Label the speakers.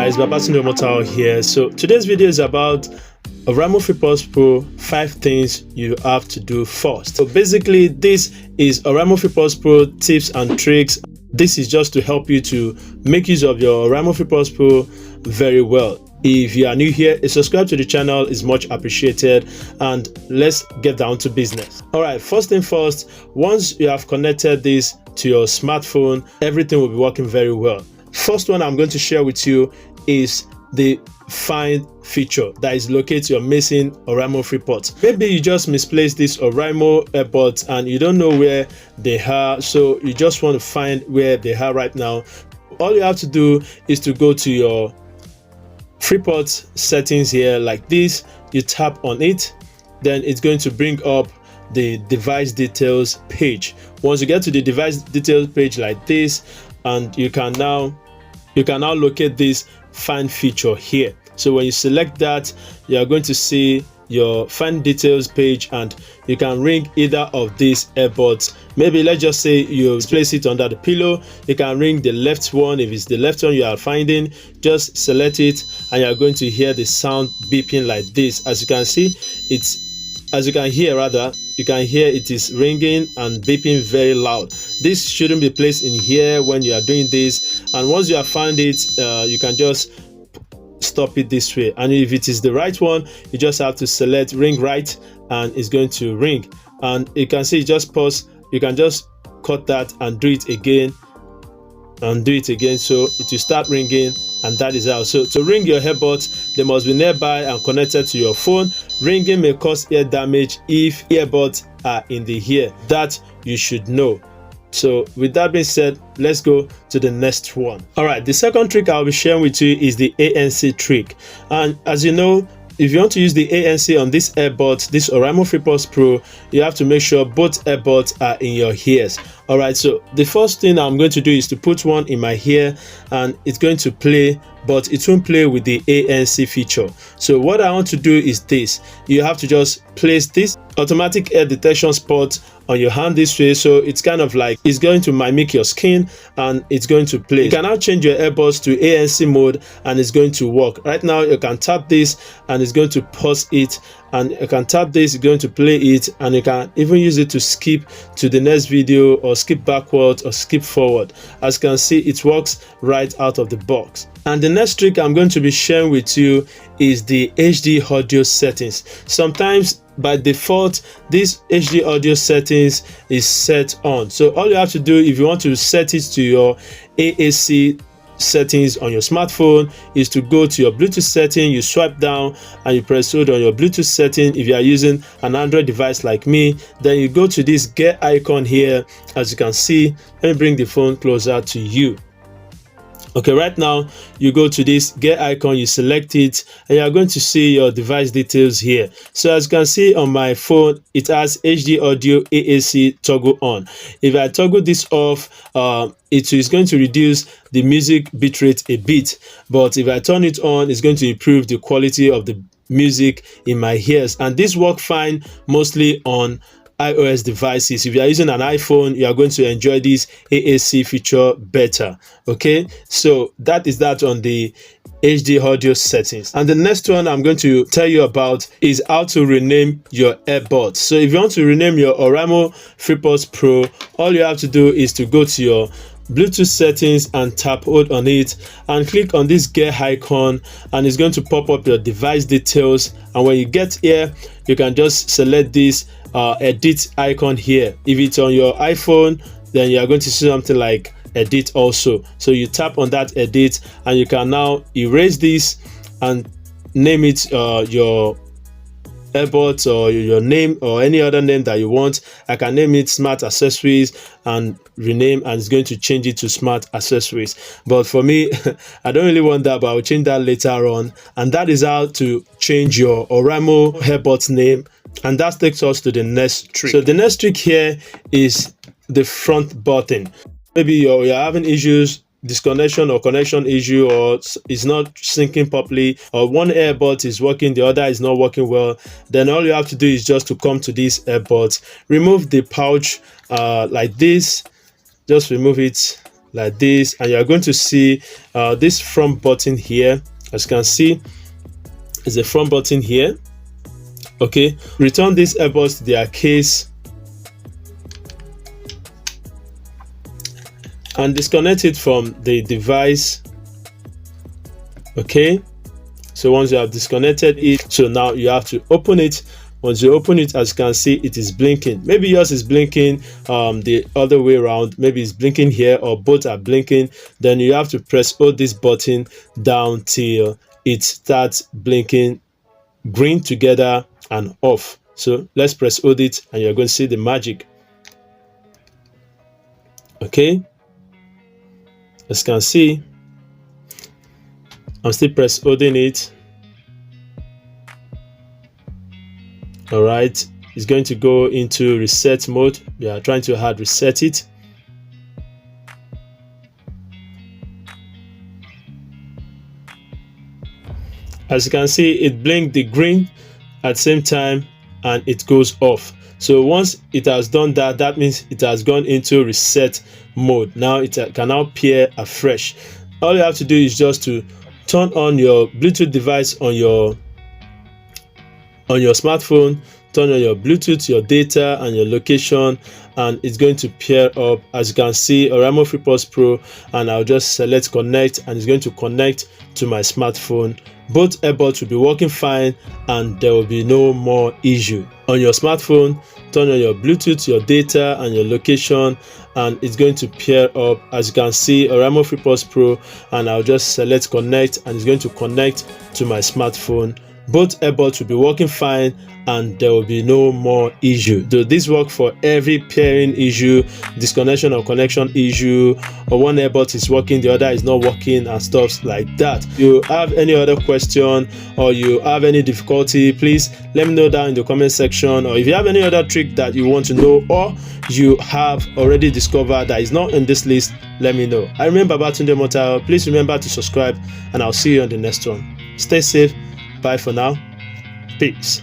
Speaker 1: guys, babsomotden here. So today's video is about Oraimo Freepods Pro 5 things you have to do first. So basically this is Oraimo Freepods Pro tips and tricks. This is just to help you to make use of your Oraimo Freepods Pro very well. If you are new here, a subscribe to the channel is much appreciated, and let's get down to business. All right, first thing first, once you have connected this to your smartphone, everything will be working very well. First one I'm going to share with you is the find feature that is located your missing Oraimo Freepods. Maybe you just misplaced this Oraimo earbuds and you don't know where they are, so you just want to find where they are right now. All you have to do is to go to your Freepods settings here like this. You tap on it, then it's going to bring up the device details page. Once you get to the device details page like this, and you can now locate this find feature here. So when you select that, you are going to see your find details page, and you can ring either of these earbuds. Maybe let's just say you place it under the pillow. You can ring the left one. If it's the left one you are finding, just select it and you are going to hear the sound beeping like this. As you can see, you can hear it is ringing and beeping very loud. This shouldn't be placed in here when you are doing this, and once you have found it, you can just stop it this way. And if it is the right one, you just have to select ring right and it's going to ring. And you can see, just pause, you can just cut that and do it again and do it again, so it will start ringing. And that is how. So to ring your earbuds, they must be nearby and connected to your phone. Ringing may cause ear damage if earbuds are in the ear. That you should know. So with that being said, let's go to the next one. All right, the second trick I'll be sharing with you is the ANC trick. And as you know, if you want to use the ANC on this earbuds, this Oraimo Freepods Pro, you have to make sure both earbuds are in your ears. All right, so the first thing I'm going to do is to put one in my ear, and it's going to play, but it won't play with the ANC feature. So what I want to do is this. You have to just place this automatic air detection spot on your hand this way, so it's kind of like it's going to mimic your skin and it's going to play. You can now change your earbuds to ANC mode and it's going to work. Right now you can tap this and it's going to pause it, and you can tap this, it's going to play it, and you can even use it to skip to the next video or skip backwards or skip forward. As you can see, it works right out of the box. And the next trick I'm going to be sharing with you is the HD audio settings. Sometimes by default this HD audio settings is set on, so all you have to do if you want to set it to your AAC settings on your smartphone is to go to your Bluetooth setting, you swipe down and you press hold on your Bluetooth setting. If you are using an Android device like me, then you go to this gear icon here. As you can see, let me bring the phone closer to you. Okay, right now you go to this gear icon, you select it, and you are going to see your device details here. So as you can see on my phone, it has HD audio AAC toggle on. If I toggle this off, it is going to reduce the music bitrate a bit, but if I turn it on, it's going to improve the quality of the music in my ears. And this works fine mostly on iOS devices. If you are using an iPhone, you are going to enjoy this AAC feature better. Okay, so that is that on the HD audio settings. And the next one I'm going to tell you about is how to rename your earbuds. So if you want to rename your Oraimo Freepods Pro, all you have to do is to go to your Bluetooth settings and tap hold on it and click on this gear icon, and it's going to pop up your device details. And when you get here, you can just select this edit icon here. If it's on your iPhone, then you are going to see something like edit also. So you tap on that edit and you can now erase this and name it your earbuds or your name or any other name that you want. I can name it smart accessories and rename, and it's going to change it to smart accessories. But for me, I don't really want that, but I'll change that later on. And that is how to change your Oraimo earbuds name. And that takes us to the next trick. So the next trick here is the front button. Maybe you're having issues, disconnection or connection issue, or it's not syncing properly, or one earbud is working, the other is not working well. Then all you have to do is just to come to these earbuds, remove the pouch like this, just remove it like this, and you are going to see this front button here. As you can see, is a front button here. Okay, return these earbuds to their case and disconnect it from the device. Okay, so once you have disconnected it, so now you have to open it. Once you open it, as you can see, it is blinking. Maybe yours is blinking the other way around. Maybe it's blinking here, or both are blinking. Then you have to press hold this button down till it starts blinking green together and off. So let's press hold it, and you're going to see the magic. Okay, as you can see, I'm still press holding it. All right, it's going to go into reset mode. We are trying to hard reset it. As you can see, it blinked the green at the same time and it goes off. So once it has done that, that means it has gone into reset mode. Now it can now pair afresh. All you have to do is just to turn on your Bluetooth device on your smartphone, turn on your Bluetooth, your data, and your location, and it's going to pair up. As you can see, Oraimo Freepods Pro, and I'll just select connect, and it's going to connect to my smartphone. Both earbuds will be working fine, and there will be no more issue. On your smartphone, turn on your Bluetooth, your data, and your location, and it's going to pair up. As you can see, Oraimo Freepods Pro, and I'll just select connect, and it's going to connect to my smartphone. Both earbuds will be working fine, and there will be no more issue. So this works for every pairing issue, disconnection or connection issue, or one earbud is working, the other is not working, and stuff like that. If you have any other question or you have any difficulty, please let me know down in the comment section. Or if you have any other trick that you want to know, or you have already discovered that is not in this list, let me know. I remember babsomotden. Please remember to subscribe, and I'll see you on the next one. Stay safe. Bye for now. Peace.